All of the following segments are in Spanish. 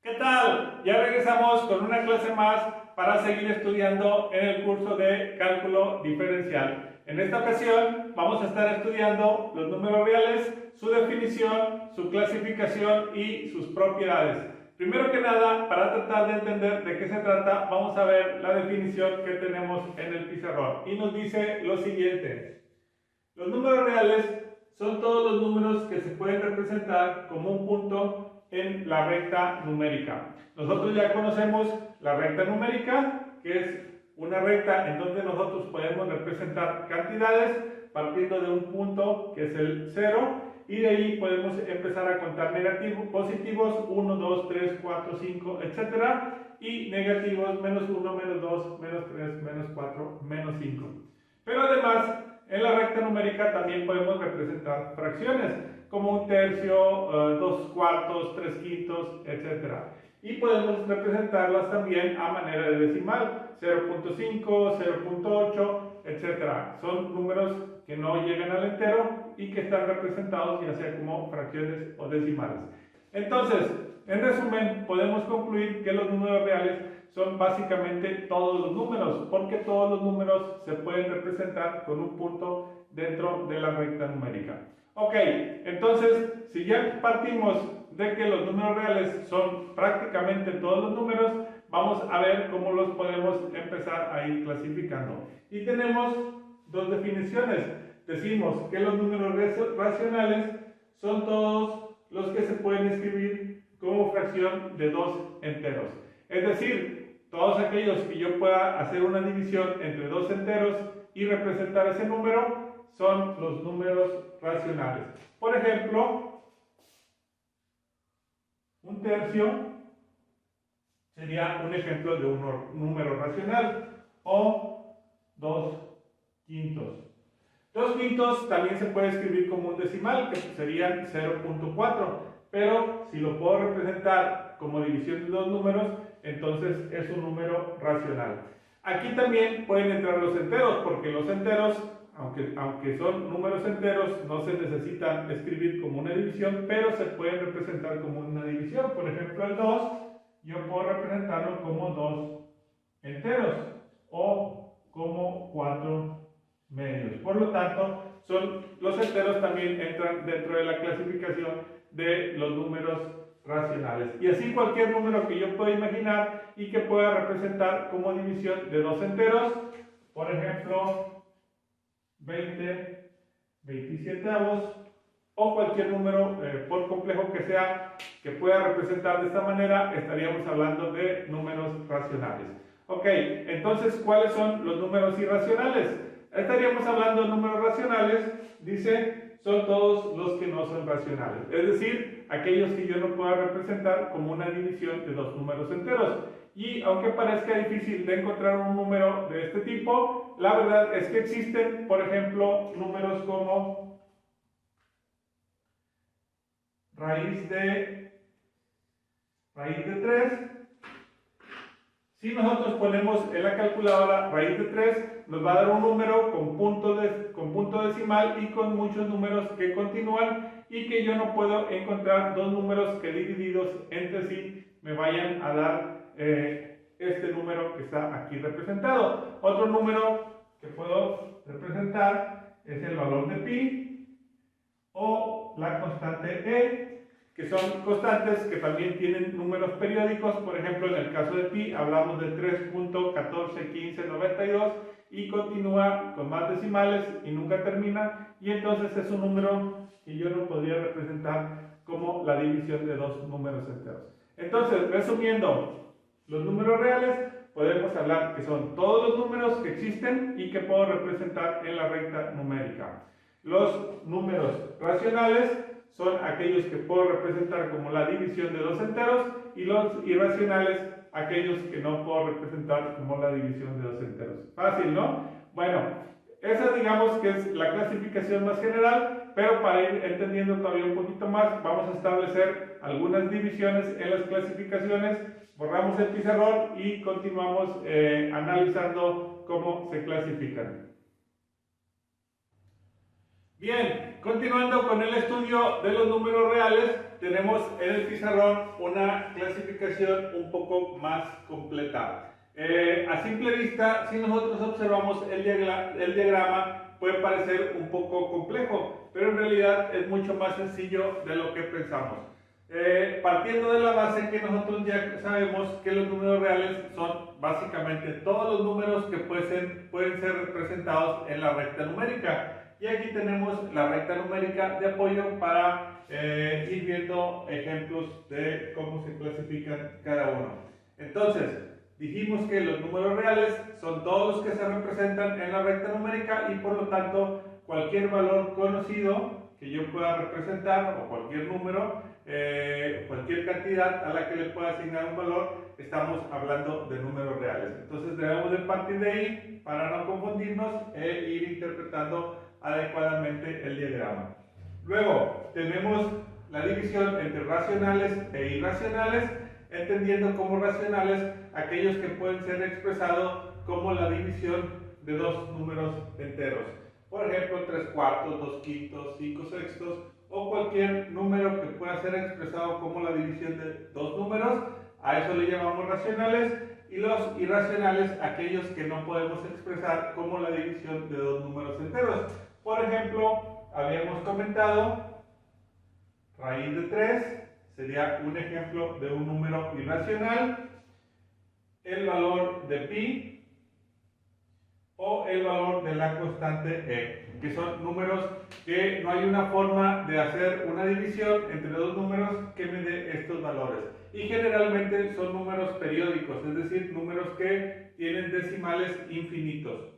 ¿Qué tal? Ya regresamos con una clase más para seguir estudiando en el curso de cálculo diferencial. En esta ocasión vamos a estar estudiando los números reales, su definición, su clasificación y sus propiedades. Primero que nada, para tratar de entender de qué se trata, vamos a ver la definición que tenemos en el pizarrón. Y nos dice lo siguiente: los números reales son todos los números que se pueden representar como un punto en la recta numérica. Nosotros ya conocemos la recta numérica, que es una recta en donde nosotros podemos representar cantidades partiendo de un punto que es el 0, y de ahí podemos empezar a contar negativos, positivos 1, 2, 3, 4, 5, etcétera, y negativos menos 1, menos 2, menos 3, menos 4, menos 5. Pero además, en la recta numérica también podemos representar fracciones, como un tercio, 2 cuartos, 3 quintos, etc. Y podemos representarlas también a manera de decimal, 0.5, 0.8, etc. Son números que no llegan al entero y que están representados ya sea como fracciones o decimales. Entonces, en resumen, podemos concluir que los números reales son básicamente todos los números, porque todos los números se pueden representar con un punto dentro de la recta numérica. Ok, entonces, si ya partimos de que los números reales son prácticamente todos los números, vamos a ver cómo los podemos empezar a ir clasificando. Y tenemos dos definiciones. Decimos que los números racionales son todos los que se pueden escribir como fracción de dos enteros. Es decir, todos aquellos que yo pueda hacer una división entre dos enteros y representar ese número son los números racionales. Por ejemplo, un tercio sería un ejemplo de un número racional, o 2 quintos. 2 quintos también se puede escribir como un decimal, que serían 0.4, pero si lo puedo representar como división de dos números, entonces es un número racional. Aquí también pueden entrar los enteros, porque los enteros, aunque son números enteros, no se necesitan escribir como una división, pero se pueden representar como una división. Por ejemplo, el 2, yo puedo representarlo como 2 enteros o como 4 medios. Por lo tanto, los enteros también entran dentro de la clasificación de los números racionales. Y así cualquier número que yo pueda imaginar y que pueda representar como división de dos enteros, por ejemplo, 20, 27 o cualquier número, por complejo que sea, que pueda representar de esta manera, estaríamos hablando de números racionales. Ok, entonces, ¿cuáles son los números irracionales? Estaríamos hablando de números racionales, dice, son todos los que no son racionales. Es decir, aquellos que yo no pueda representar como una división de dos números enteros. Y aunque parezca difícil de encontrar un número de este tipo, la verdad es que existen, por ejemplo, números como raíz de 3. Si nosotros ponemos en la calculadora raíz de 3, nos va a dar un número con punto decimal y con muchos números que continúan, y que yo no puedo encontrar dos números que divididos entre sí me vayan a dar este número que está aquí representado. Otro número que puedo representar es el valor de pi o la constante e, que son constantes que también tienen números periódicos. Por ejemplo, en el caso de pi hablamos de 3.141592 y continúa con más decimales y nunca termina, y entonces es un número que yo no podría representar como la división de dos números enteros. Entonces, resumiendo, los números reales podemos hablar que son todos los números que existen y que puedo representar en la recta numérica. Los números racionales son aquellos que puedo representar como la división de dos enteros, y los irracionales, aquellos que no puedo representar como la división de dos enteros. Fácil, ¿no? Bueno, esa digamos que es la clasificación más general, pero para ir entendiendo todavía un poquito más, vamos a establecer algunas divisiones en las clasificaciones. Borramos el pizarrón y continuamos analizando cómo se clasifican. Bien, continuando con el estudio de los números reales, tenemos en el pizarrón una clasificación un poco más completa. A simple vista, si nosotros observamos el diagrama, puede parecer un poco complejo, pero en realidad es mucho más sencillo de lo que pensamos. Partiendo de la base que nosotros ya sabemos que los números reales son básicamente todos los números que pueden ser representados en la recta numérica. Y aquí tenemos la recta numérica de apoyo para ir viendo ejemplos de cómo se clasifican cada uno. Entonces, dijimos que los números reales son todos los que se representan en la recta numérica y por lo tanto cualquier valor conocido que yo pueda representar o cualquier número, cualquier cantidad a la que le pueda asignar un valor, estamos hablando de números reales. Entonces debemos de partir de ahí para no confundirnos e ir interpretando adecuadamente el diagrama. Luego tenemos la división entre racionales e irracionales, entendiendo como racionales aquellos que pueden ser expresados como la división de dos números enteros. Por ejemplo, 3/4, 2/5, 5/6 o cualquier número que pueda ser expresado como la división de dos números, a eso le llamamos racionales, y los irracionales aquellos que no podemos expresar como la división de dos números enteros. Por ejemplo, habíamos comentado raíz de 3 sería un ejemplo de un número irracional, el valor de pi o el valor de la constante e, que son números que no hay una forma de hacer una división entre dos números que me dé estos valores. Y generalmente son números periódicos, es decir, números que tienen decimales infinitos.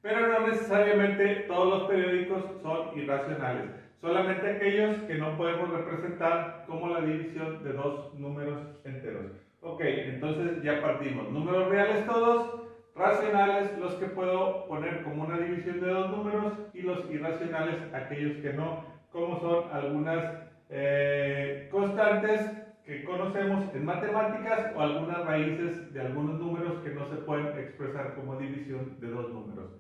Pero no necesariamente todos los periódicos son irracionales, solamente aquellos que no podemos representar como la división de dos números enteros. Ok, entonces ya partimos. Números reales todos, racionales los que puedo poner como una división de dos números y los irracionales aquellos que no, como son algunas constantes que conocemos en matemáticas o algunas raíces de algunos números que no se pueden expresar como división de dos números.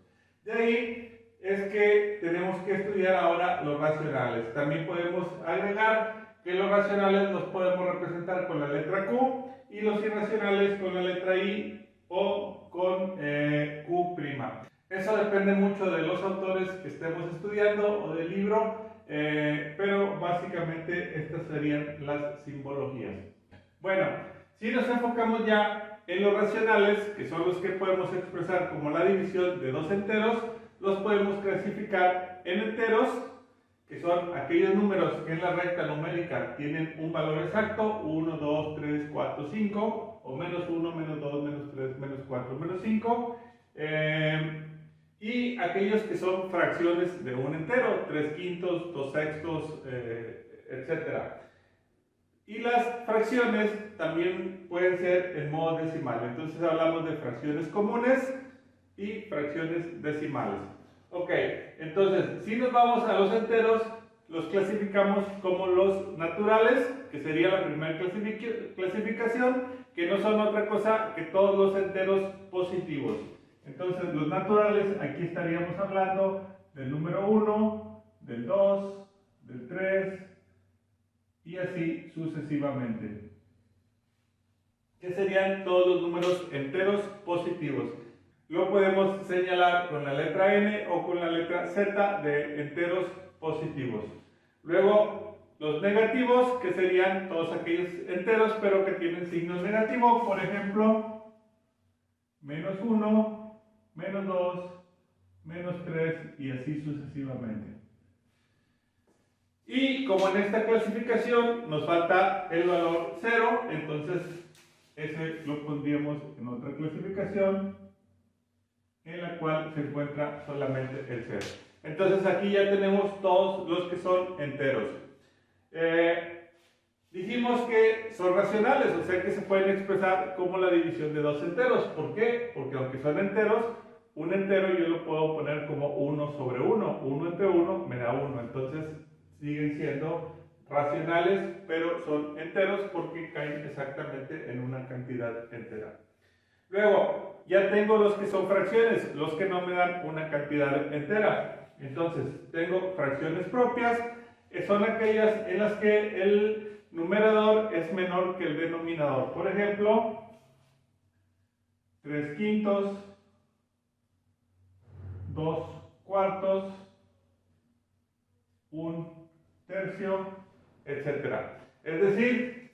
De ahí es que tenemos que estudiar ahora los racionales. También podemos agregar que los racionales los podemos representar con la letra Q y los irracionales con la letra I o con Q'. Eso depende mucho de los autores que estemos estudiando o del libro, pero básicamente estas serían las simbologías. Bueno, si nos enfocamos ya en los racionales, que son los que podemos expresar como la división de dos enteros, los podemos clasificar en enteros, que son aquellos números que en la recta numérica tienen un valor exacto, 1, 2, 3, 4, 5, o menos 1, menos 2, menos 3, menos 4, menos 5, y aquellos que son fracciones de un entero, 3/5, 2/6, etc. Y las fracciones también pueden ser en modo decimal. Entonces hablamos de fracciones comunes y fracciones decimales. Ok, entonces si nos vamos a los enteros, los clasificamos como los naturales, que sería la primera clasificación, que no son otra cosa que todos los enteros positivos. Entonces los naturales, aquí estaríamos hablando del número 1, del 2, del 3, y así sucesivamente, que serían todos los números enteros positivos. Lo podemos señalar con la letra N o con la letra Z de enteros positivos. Luego, los negativos, que serían todos aquellos enteros pero que tienen signos negativos, por ejemplo, menos 1, menos 2, menos 3 y así sucesivamente. Y como en esta clasificación nos falta el valor 0, entonces ese lo pondríamos en otra clasificación en la cual se encuentra solamente el 0. Entonces aquí ya tenemos todos los que son enteros. Dijimos que son racionales, o sea que se pueden expresar como la división de dos enteros. ¿Por qué? Porque aunque son enteros, un entero yo lo puedo poner como 1 sobre 1. 1 entre 1 me da 1. Entonces siguen siendo racionales, pero son enteros porque caen exactamente en una cantidad entera. Luego, ya tengo los que son fracciones, los que no me dan una cantidad entera. Entonces, tengo fracciones propias, son aquellas en las que el numerador es menor que el denominador. Por ejemplo, 3 quintos, 2 cuartos, 1 tercio, etc. Es decir,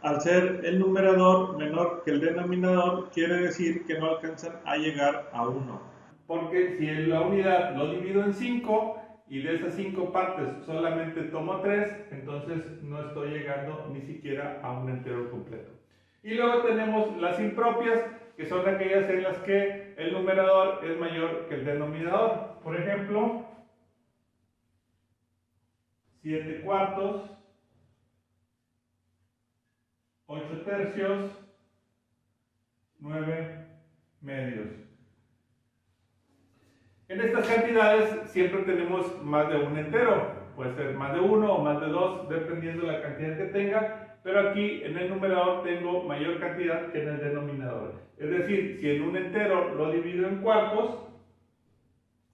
al ser el numerador menor que el denominador, quiere decir que no alcanzan a llegar a 1. Porque si la unidad lo divido en 5 y de esas 5 partes solamente tomo 3, entonces no estoy llegando ni siquiera a un entero completo. Y luego tenemos las impropias, que son aquellas en las que el numerador es mayor que el denominador. Por ejemplo, 7 cuartos, 8 tercios, 9 medios. En estas cantidades siempre tenemos más de un entero, puede ser más de uno o más de dos, dependiendo de la cantidad que tenga, pero aquí en el numerador tengo mayor cantidad que en el denominador. Es decir, si en un entero lo divido en cuartos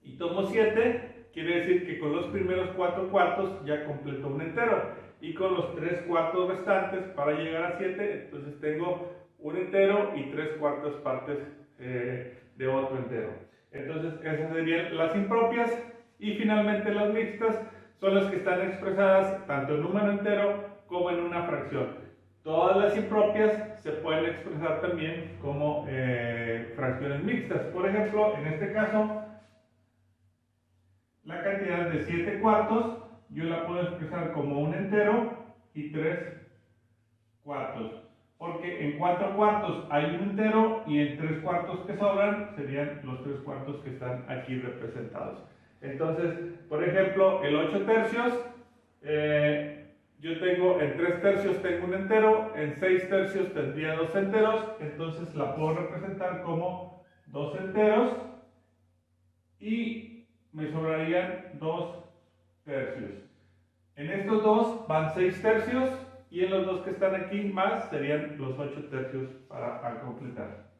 y tomo 7, quiere decir que con los primeros 4 cuartos ya completo un entero. Y con los 3 cuartos restantes para llegar a 7, entonces tengo un entero y 3 cuartas partes de otro entero. Entonces esas serían las impropias. Y finalmente las mixtas son las que están expresadas tanto en número entero como en una fracción. Todas las impropias se pueden expresar también como fracciones mixtas. Por ejemplo, en este caso, la cantidad de 7 cuartos yo la puedo expresar como un entero y 3 cuartos. Porque en 4 cuartos hay un entero y en 3 cuartos que sobran serían los 3 cuartos que están aquí representados. Entonces, por ejemplo, el 8 tercios, yo tengo en 3 tercios tengo un entero, en 6 tercios tendría 2 enteros, entonces la puedo representar como 2 enteros y me sobrarían 2 tercios. En estos dos van 6 tercios y en los dos que están aquí más serían los 8 tercios para completar.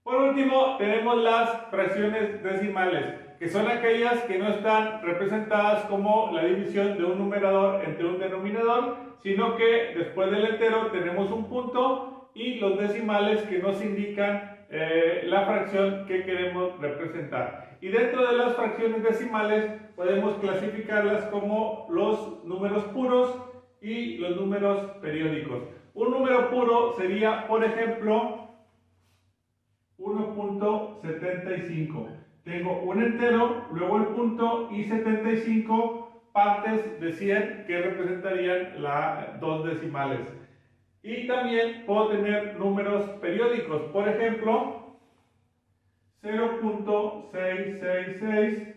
Por último, tenemos las fracciones decimales, que son aquellas que no están representadas como la división de un numerador entre un denominador, sino que después del entero tenemos un punto y los decimales que nos indican la fracción que queremos representar. Y dentro de las fracciones decimales podemos clasificarlas como los números puros y los números periódicos. Un número puro sería, por ejemplo, 1.75. Tengo un entero, luego el punto y 75 partes de 100 que representarían las dos decimales. Y también puedo tener números periódicos, por ejemplo, 0.666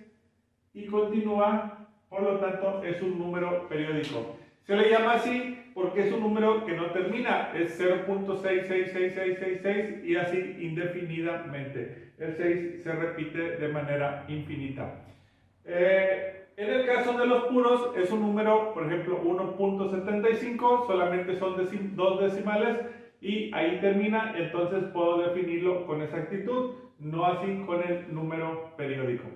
y continúa, por lo tanto es un número periódico. Se le llama así porque es un número que no termina, es 0.66666 y así indefinidamente. El 6 se repite de manera infinita. En el caso de los puros es un número, por ejemplo, 1.75, solamente son dos decimales y ahí termina, entonces puedo definirlo con exactitud, no así con el número periódico.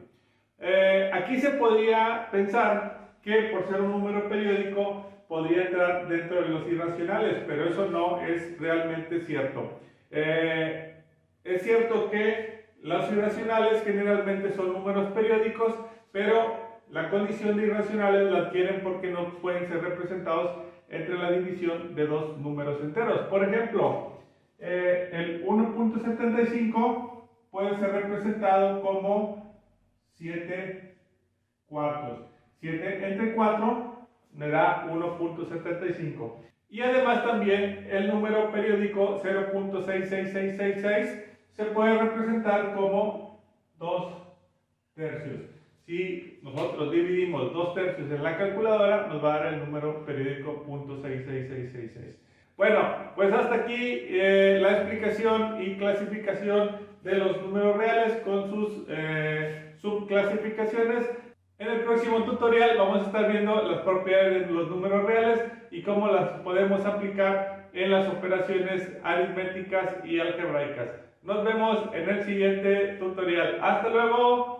Aquí se podría pensar que por ser un número periódico podría entrar dentro de los irracionales, pero eso no es realmente cierto. Es cierto que los irracionales generalmente son números periódicos, pero la condición de irracionales la adquieren porque no pueden ser representados entre la división de dos números enteros. Por ejemplo, el 1.75 puede ser representado como 7 cuartos. 7 entre 4 me da 1.75. Y además también el número periódico 0.66666 se puede representar como 2 tercios. Si nosotros dividimos 2 tercios en la calculadora, nos va a dar el número periódico .66666. Bueno, pues hasta aquí la explicación y clasificación de los números reales con sus subclasificaciones. En el próximo tutorial vamos a estar viendo las propiedades de los números reales y cómo las podemos aplicar en las operaciones aritméticas y algebraicas. Nos vemos en el siguiente tutorial. ¡Hasta luego!